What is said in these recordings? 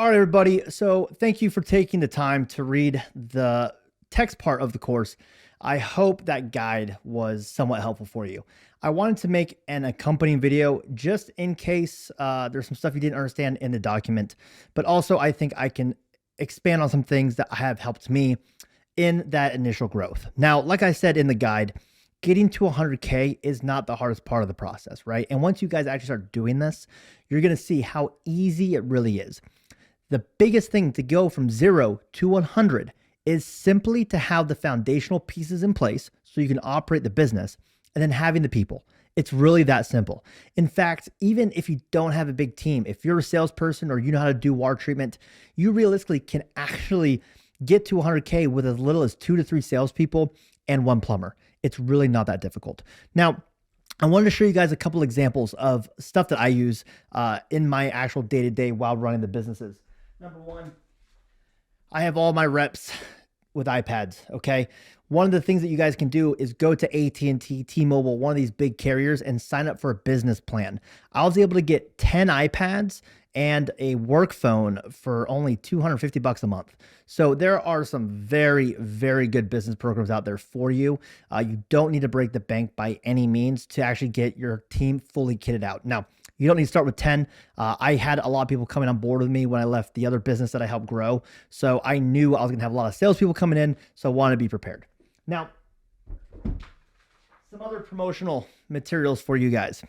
All right, everybody. So thank you for taking the time to read the text part of the course. I hope that guide was somewhat helpful for you. I wanted to make an accompanying video just in case there's some stuff you didn't understand in the document, but also I think I can expand on some things that have helped me in that initial growth. Now, like I said in the guide, getting to 100K is not the hardest part of the process, right? And once you guys actually start doing this, you're going to see how easy it really is. The biggest thing to go from 0 to 100 is simply to have the foundational pieces in place so you can operate the business and then having the people. It's really that simple. In fact, even if you don't have a big team, if you're a salesperson or you know how to do water treatment, you realistically can actually get to 100K with as little as 2 to 3 salespeople and 1 plumber. It's really not that difficult. Now, I wanted to show you guys a couple examples of stuff that I use in my actual day-to-day while running the businesses. Number one, I have all my reps with iPads, okay? One of the things that you guys can do is go to AT&T, T-Mobile, one of these big carriers, and sign up for a business plan. I was able to get 10 iPads and a work phone for only $250 a month. So there are some very, very good business programs out there for you. You don't need to break the bank by any means to actually get your team fully kitted out. Now, you don't need to start with 10. I had a lot of people coming on board with me when I left the other business that I helped grow. So I knew I was going to have a lot of salespeople coming in. So I wanted to be prepared. Now, some other promotional materials for you guys.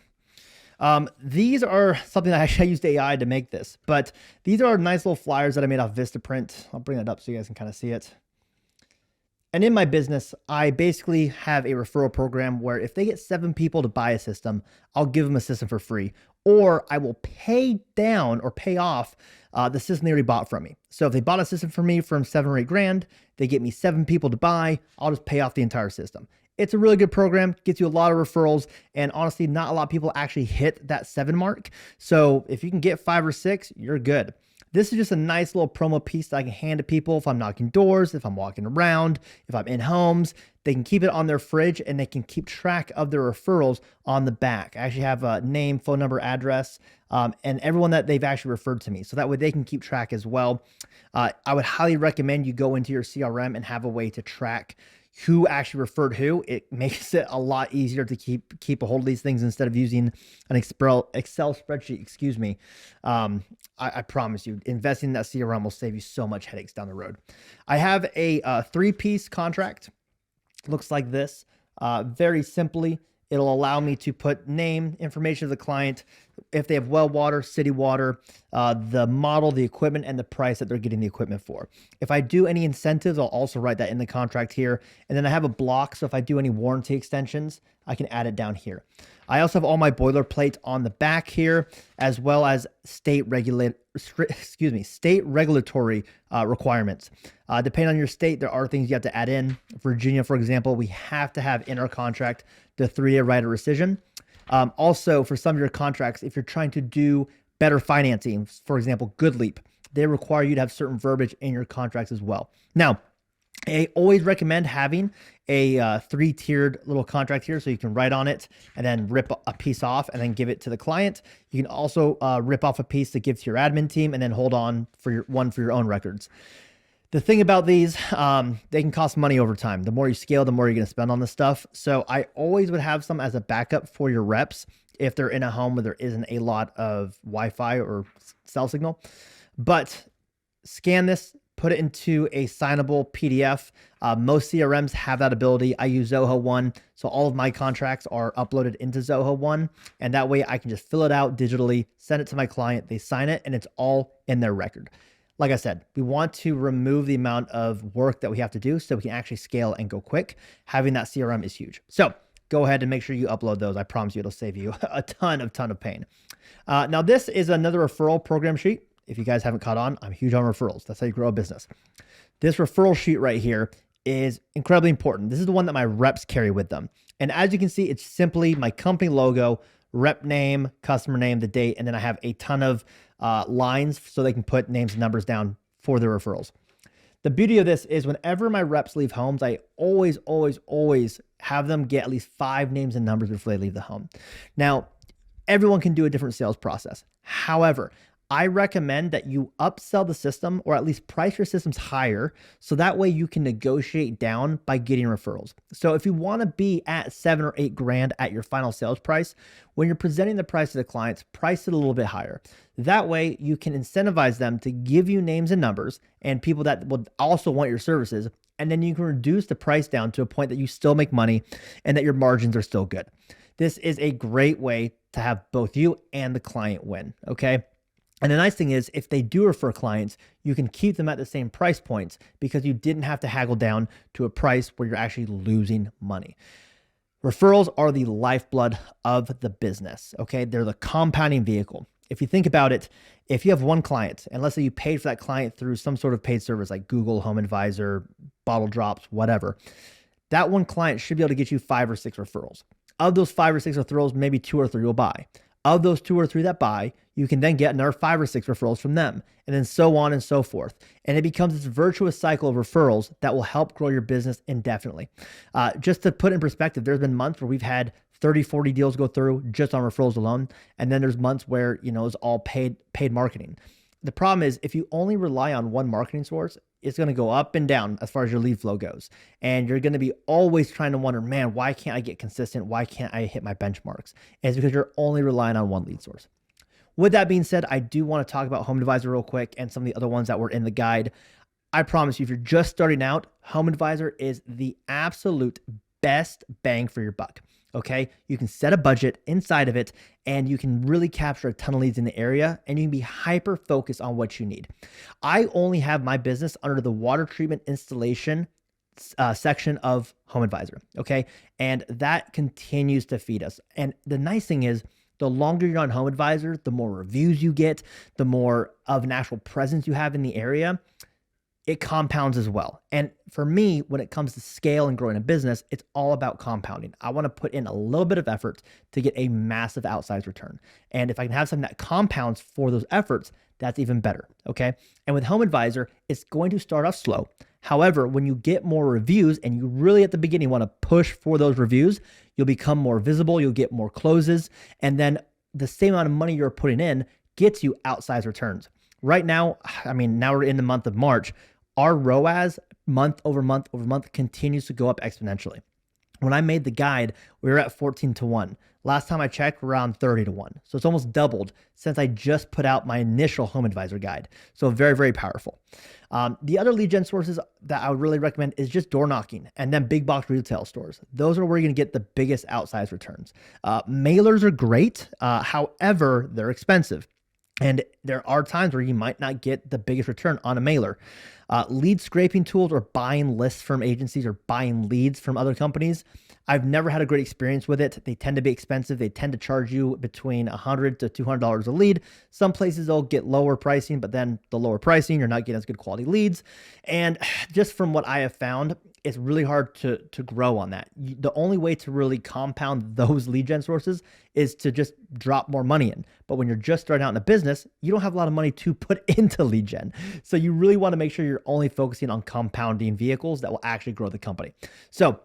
These are something that I used AI to make this, but these are nice little flyers that I made off Vistaprint. I'll bring that up so you guys can kind of see it. And in my business, I basically have a referral program where if they get 7 people to buy a system, I'll give them a system for free, or I will pay down or pay off the system they already bought from me. So if they bought a system from me from 7 or 8 grand, they get me 7 people to buy, I'll just pay off the entire system. It's a really good program, gets you a lot of referrals, and honestly, not a lot of people actually hit that 7 mark. So if you can get 5 or 6, you're good. This is just a nice little promo piece that I can hand to people if I'm knocking doors, if I'm walking around, if I'm in homes. They can keep it on their fridge and they can keep track of their referrals on the back. I actually have a name, phone number, address, and everyone that they've actually referred to me. So that way they can keep track as well. I would highly recommend you go into your CRM and have a way to track who actually referred who. It makes it a lot easier to keep a hold of these things instead of using an Excel spreadsheet, excuse me. I promise you, investing in that CRM will save you so much headaches down the road. I have a 3-piece contract. Looks like this. Very simply, it'll allow me to put name, information of the client, if they have well water, city water, the model, the equipment, and the price that they're getting the equipment for. If I do any incentives, I'll also write that in the contract here. And then I have a block, so if I do any warranty extensions, I can add it down here. I also have all my boilerplate on the back here, as well as state regulatory requirements. Depending on your state, there are things you have to add in. Virginia, for example, we have to have in our contract the 3-year right of rescission. Also, for some of your contracts, if you're trying to do better financing, for example, GoodLeap, they require you to have certain verbiage in your contracts as well. Now, I always recommend having a 3-tiered little contract here so you can write on it and then rip a piece off and then give it to the client. You can also rip off a piece to give to your admin team and then hold on for your own records. The thing about these, they can cost money over time. The more you scale, the more you're going to spend on this stuff. So I always would have some as a backup for your reps if they're in a home where there isn't a lot of Wi-Fi or cell signal. But scan this, put it into a signable PDF. Most CRMs have that ability. I use Zoho One, so all of my contracts are uploaded into Zoho One, and that way I can just fill it out digitally, send it to my client, they sign it, and it's all in their record. Like I said, we want to remove the amount of work that we have to do so we can actually scale and go quick. Having that CRM is huge. So go ahead and make sure you upload those. I promise you it'll save you a ton of pain. Now this is another referral program sheet. If you guys haven't caught on, I'm huge on referrals. That's how you grow a business. This referral sheet right here is incredibly important. This is the one that my reps carry with them. And as you can see, it's simply my company logo, rep name, customer name, the date, and then I have a ton of lines so they can put names and numbers down for their referrals. The beauty of this is whenever my reps leave homes, I always have them get at least 5 names and numbers before they leave the home. Now, everyone can do a different sales process. However, I recommend that you upsell the system or at least price your systems higher so that way you can negotiate down by getting referrals. So if you want to be at 7 or 8 grand at your final sales price, when you're presenting the price to the clients, price it a little bit higher. That way you can incentivize them to give you names and numbers and people that will also want your services. And then you can reduce the price down to a point that you still make money and that your margins are still good. This is a great way to have both you and the client win. Okay. And the nice thing is, if they do refer clients, you can keep them at the same price points because you didn't have to haggle down to a price where you're actually losing money. Referrals are the lifeblood of the business, okay? They're the compounding vehicle. If you think about it, if you have one client, and let's say you paid for that client through some sort of paid service like Google, Home Advisor, Bottle Drops, whatever, that one client should be able to get you 5 or 6 referrals. Of those 5 or 6 referrals, maybe 2 or 3 will buy. Of those 2 or 3 that buy, you can then get another 5 or 6 referrals from them, and then so on and so forth. And it becomes this virtuous cycle of referrals that will help grow your business indefinitely. Just to put in perspective, there's been months where we've had 30, 40 deals go through just on referrals alone. And then there's months where, it's all paid marketing. The problem is if you only rely on one marketing source, it's going to go up and down as far as your lead flow goes. And you're going to be always trying to wonder, man, why can't I get consistent? Why can't I hit my benchmarks? And it's because you're only relying on one lead source. With that being said, I do want to talk about Home Advisor real quick and some of the other ones that were in the guide. I promise you, if you're just starting out, Home Advisor is the absolute best bang for your buck. Okay. You can set a budget inside of it and you can really capture a ton of leads in the area and you can be hyper focused on what you need. I only have my business under the water treatment installation section of Home Advisor. Okay. And that continues to feed us. And the nice thing is, the longer you're on Home Advisor, the more reviews you get, the more of an actual presence you have in the area. It compounds as well. And for me, when it comes to scale and growing a business, it's all about compounding. I want to put in a little bit of effort to get a massive outsized return. And if I can have something that compounds for those efforts, that's even better. Okay. And with Home Advisor, it's going to start off slow. However, when you get more reviews and you really at the beginning want to push for those reviews, you'll become more visible, you'll get more closes, and then the same amount of money you're putting in gets you outsized returns. Right now, now we're in the month of March. Our ROAS month over month over month continues to go up exponentially. When I made the guide, we were at 14 to 1. Last time I checked, we're around 30 to 1. So it's almost doubled since I just put out my initial Home Advisor guide. So very, very powerful. The other lead gen sources that I would really recommend is just door knocking and then big box retail stores. Those are where you're going to get the biggest outsized returns. Mailers are great. However, they're expensive. And there are times where you might not get the biggest return on a mailer. Lead scraping tools or buying lists from agencies or buying leads from other companies. I've never had a great experience with it. They tend to be expensive. They tend to charge you between $100 to $200 a lead. Some places they'll get lower pricing, but then the lower pricing, you're not getting as good quality leads. And just from what I have found, it's really hard to grow on that. The only way to really compound those lead gen sources is to just drop more money in. But when you're just starting out in a business, you don't have a lot of money to put into lead gen. So you really want to make sure you're only focusing on compounding vehicles that will actually grow the company. So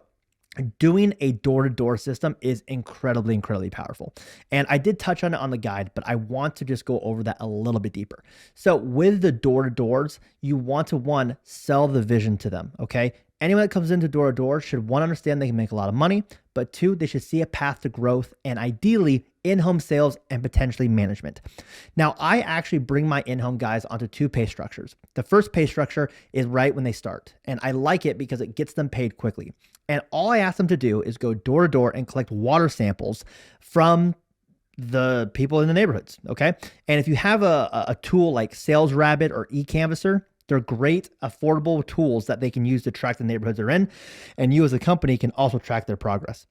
doing a door-to-door system is incredibly, incredibly powerful. And I did touch on it on the guide, but I want to just go over that a little bit deeper. So with the door-to-doors, you want to, one, sell the vision to them, okay? Anyone that comes into door-to-door should, one, understand they can make a lot of money, but two, they should see a path to growth and ideally in-home sales and potentially management. Now, I actually bring my in-home guys onto 2 pay structures. The first pay structure is right when they start, and I like it because it gets them paid quickly. And all I ask them to do is go door to door and collect water samples from the people in the neighborhoods, okay? And if you have a tool like Sales Rabbit or eCanvasser, they're great, affordable tools that they can use to track the neighborhoods they're in, and you as a company can also track their progress.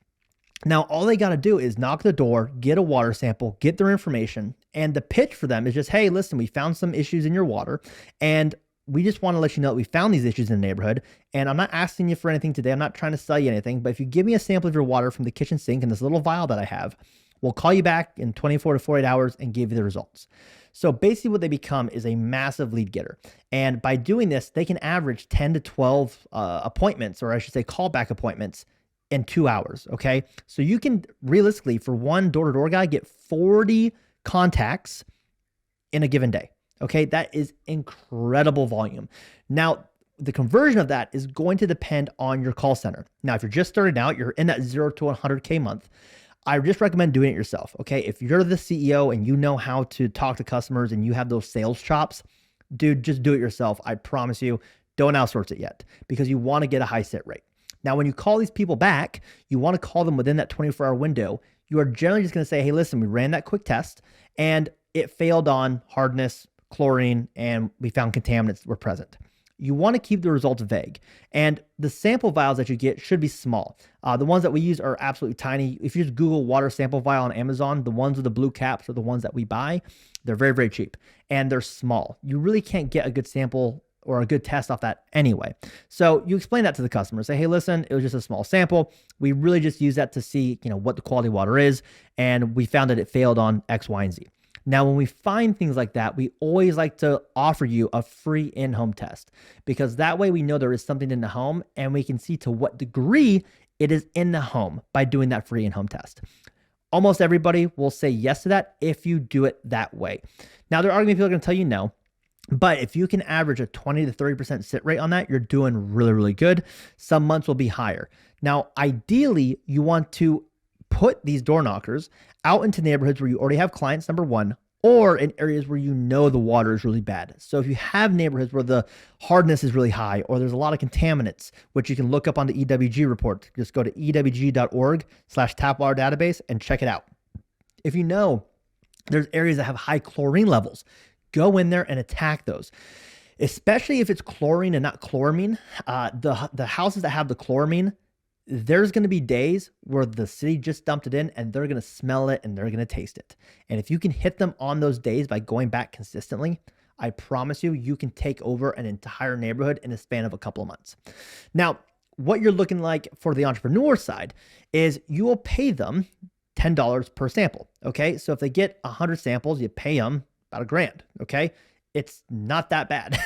Now, all they got to do is knock the door, get a water sample, get their information, and the pitch for them is just, hey, listen, we found some issues in your water, and we just want to let you know that we found these issues in the neighborhood, and I'm not asking you for anything today. I'm not trying to sell you anything, but if you give me a sample of your water from the kitchen sink in this little vial that I have, we'll call you back in 24 to 48 hours and give you the results. So basically what they become is a massive lead getter. And by doing this, they can average 10 to 12 appointments, or I should say callback appointments in 2 hours, okay? So you can realistically, for one door-to-door guy, get 40 contacts in a given day. Okay, that is incredible volume. Now, the conversion of that is going to depend on your call center. Now, if you're just starting out, you're in that 0 to 100K month, I just recommend doing it yourself. Okay, if you're the CEO and you know how to talk to customers and you have those sales chops, dude, just do it yourself. I promise you, don't outsource it yet because you want to get a high sit rate. Now, when you call these people back, you want to call them within that 24-hour window. You are generally just going to say, hey, listen, we ran that quick test and it failed on hardness, chlorine, and we found contaminants were present. You want to keep the results vague. And the sample vials that you get should be small. The ones that we use are absolutely tiny. If you just Google water sample vial on Amazon, the ones with the blue caps are the ones that we buy. They're very, very cheap and they're small. You really can't get a good sample or a good test off that anyway. So you explain that to the customer. Say, hey, listen, it was just a small sample. We really just use that to see, what the quality of water is. And we found that it failed on X, Y, and Z. Now, when we find things like that, we always like to offer you a free in-home test because that way we know there is something in the home and we can see to what degree it is in the home by doing that free in-home test. Almost everybody will say yes to that if you do it that way. Now, there are going to be people going to tell you no, but if you can average a 20 to 30% sit rate on that, you're doing really, really good. Some months will be higher. Now, ideally, you want to put these door knockers out into neighborhoods where you already have clients, number one, or in areas where you know the water is really bad. So if you have neighborhoods where the hardness is really high or there's a lot of contaminants, which you can look up on the EWG report, just go to ewg.org/tapwater database and check it out. If you know there's areas that have high chlorine levels, go in there and attack those. Especially if it's chlorine and not chloramine. The houses that have the chloramine, there's going to be days where the city just dumped it in and they're going to smell it and they're going to taste it. And if you can hit them on those days by going back consistently, I promise you, you can take over an entire neighborhood in a span of a couple of months. Now, what you're looking like for the entrepreneur side is you will pay them $10 per sample. Okay. So if they get 100 samples, you pay them about $1,000. Okay. It's not that bad.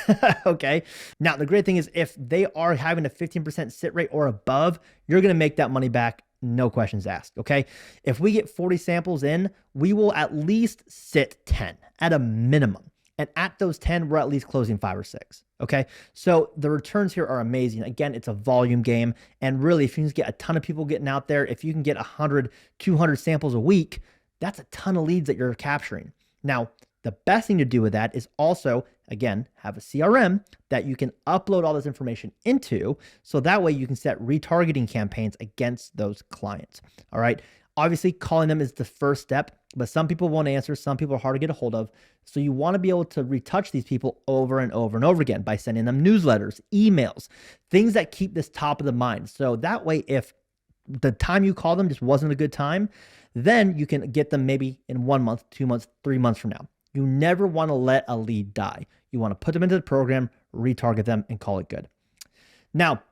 Okay. Now, the great thing is if they are having a 15% sit rate or above, you're going to make that money back. No questions asked. Okay. If we get 40 samples in, we will at least sit 10 at a minimum. And at those 10, we're at least closing 5 or 6. Okay. So the returns here are amazing. Again, it's a volume game. And really, if you can get a ton of people getting out there, if you can get 100, 200 samples a week, that's a ton of leads that you're capturing. Now, the best thing to do with that is also, again, have a CRM that you can upload all this information into. So that way you can set retargeting campaigns against those clients. All right. Obviously, calling them is the first step, but some people won't answer. Some people are hard to get a hold of. So you want to be able to retouch these people over and over and over again by sending them newsletters, emails, things that keep this top of the mind. So that way, if the time you call them just wasn't a good time, then you can get them maybe in 1 month, 2 months, 3 months from now. You never want to let a lead die. You want to put them into the program, retarget them, and call it good. Now,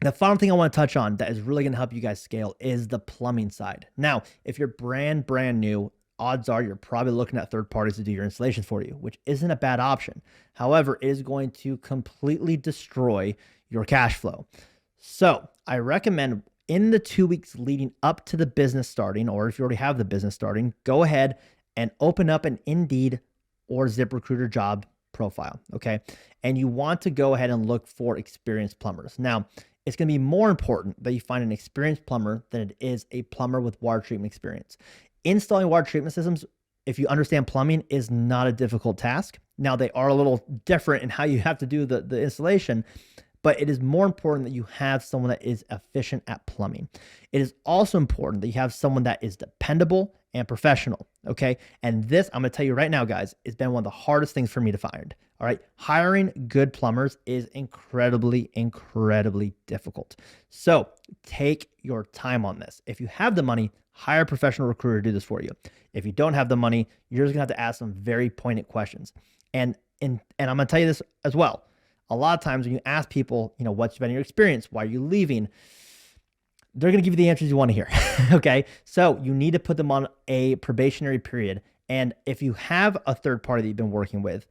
the final thing I want to touch on that is really going to help you guys scale is the plumbing side. Now, if you're brand new, odds are you're probably looking at third parties to do your installations for you, which isn't a bad option. However, it is going to completely destroy your cash flow. So I recommend in the 2 weeks leading up to the business starting, or if you already have the business starting, go ahead and open up an Indeed or ZipRecruiter job profile, okay? And you want to go ahead and look for experienced plumbers. Now, it's going to be more important that you find an experienced plumber than it is a plumber with water treatment experience. Installing water treatment systems, if you understand plumbing, is not a difficult task. Now, they are a little different in how you have to do the installation, but it is more important that you have someone that is efficient at plumbing. It is also important that you have someone that is dependable and professional, okay? And this, I'm gonna tell you right now, guys, has been one of the hardest things for me to find, all right? Hiring good plumbers is incredibly difficult. So take your time on this. If you have the money, hire a professional recruiter to do this for you. If you don't have the money, you're just gonna have to ask some very poignant questions. And I'm gonna tell you this as well. A lot of times when you ask people, what's been your experience? Why are you leaving? They're going to give you the answers you want to hear. Okay. So you need to put them on a probationary period. And if you have a third party that you've been working with,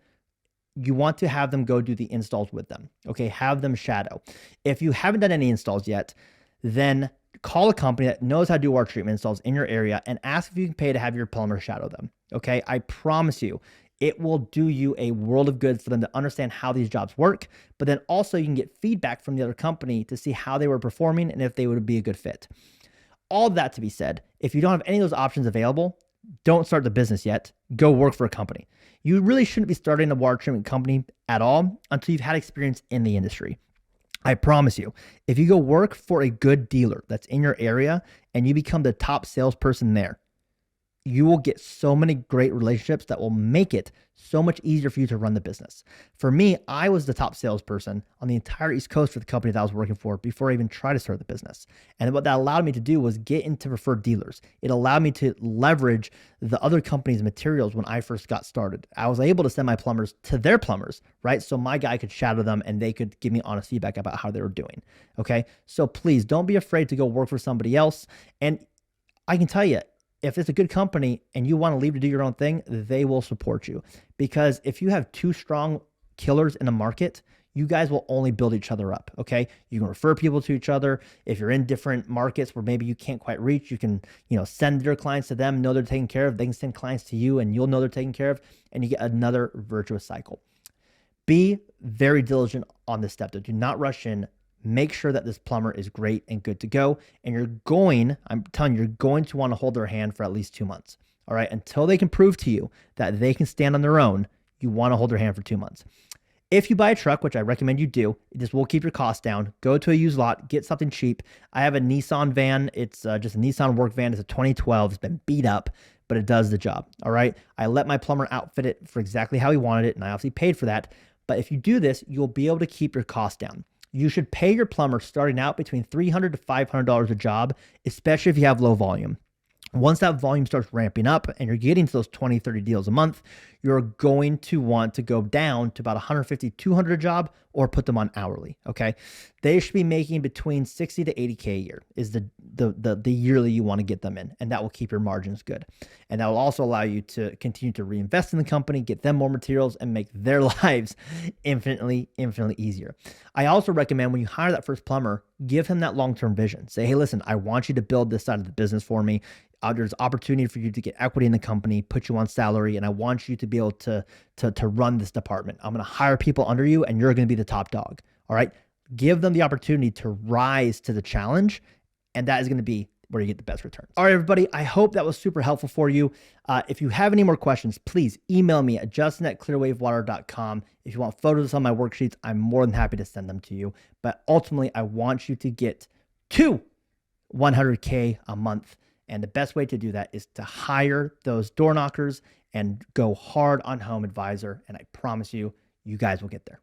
you want to have them go do the installs with them. Okay. Have them shadow. If you haven't done any installs yet, then call a company that knows how to do water treatment installs in your area and ask if you can pay to have your plumber shadow them. Okay. I promise you, It will do you a world of good for them to understand how these jobs work, but then also you can get feedback from the other company to see how they were performing and if they would be a good fit. All that to be said, if you don't have any of those options available, don't start the business yet. Go work for a company. You really shouldn't be starting a water treatment company at all until you've had experience in the industry. I promise you, if you go work for a good dealer that's in your area and you become the top salesperson there, you will get so many great relationships that will make it so much easier for you to run the business. For me, I was the top salesperson on the entire East Coast for the company that I was working for before I even tried to start the business. And what that allowed me to do was get into preferred dealers. It allowed me to leverage the other company's materials when I first got started. I was able to send my plumbers to their plumbers, right? So my guy could shadow them and they could give me honest feedback about how they were doing. Okay. So please don't be afraid to go work for somebody else. And I can tell you, if it's a good company and you want to leave to do your own thing, they will support you. Because if you have two strong killers in the market, you guys will only build each other up. Okay. You can refer people to each other. If you're in different markets where maybe you can't quite reach, you can, send your clients to them, know they're taken care of. They can send clients to you and you'll know they're taken care of. And you get another virtuous cycle. Be very diligent on this step. Do not rush in. Make sure that this plumber is great and good to go. And I'm telling you, you're going to want to hold their hand for at least 2 months. All right. Until they can prove to you that they can stand on their own, you want to hold their hand for 2 months. If you buy a truck, which I recommend you do, this will keep your costs down. Go to a used lot, get something cheap. I have a Nissan van. It's just a Nissan work van. It's a 2012. It's been beat up, but it does the job. All right. I let my plumber outfit it for exactly how he wanted it, and I obviously paid for that. But if you do this, you'll be able to keep your costs down. You should pay your plumber starting out between $300 to $500 a job, especially if you have low volume. Once that volume starts ramping up and you're getting to those 20, 30 deals a month, you're going to want to go down to about 150, 200 a job or put them on hourly. Okay. They should be making between 60 to 80K a year is the yearly you want to get them in. And that will keep your margins good. And that will also allow you to continue to reinvest in the company, get them more materials and make their lives infinitely easier. I also recommend when you hire that first plumber, give him that long-term vision. Say, hey, listen, I want you to build this side of the business for me. There's opportunity for you to get equity in the company, put you on salary, and I want you to be able to run this department. I'm going to hire people under you, and you're going to be the top dog. All right. Give them the opportunity to rise to the challenge, and that is going to be where you get the best returns. All right, everybody. I hope that was super helpful for you. If you have any more questions, please email me at justin@clearwavewater.com. If you want photos on my worksheets, I'm more than happy to send them to you. But ultimately, I want you to get to 100K a month. And the best way to do that is to hire those door knockers and go hard on Home Advisor. And I promise you, you guys will get there.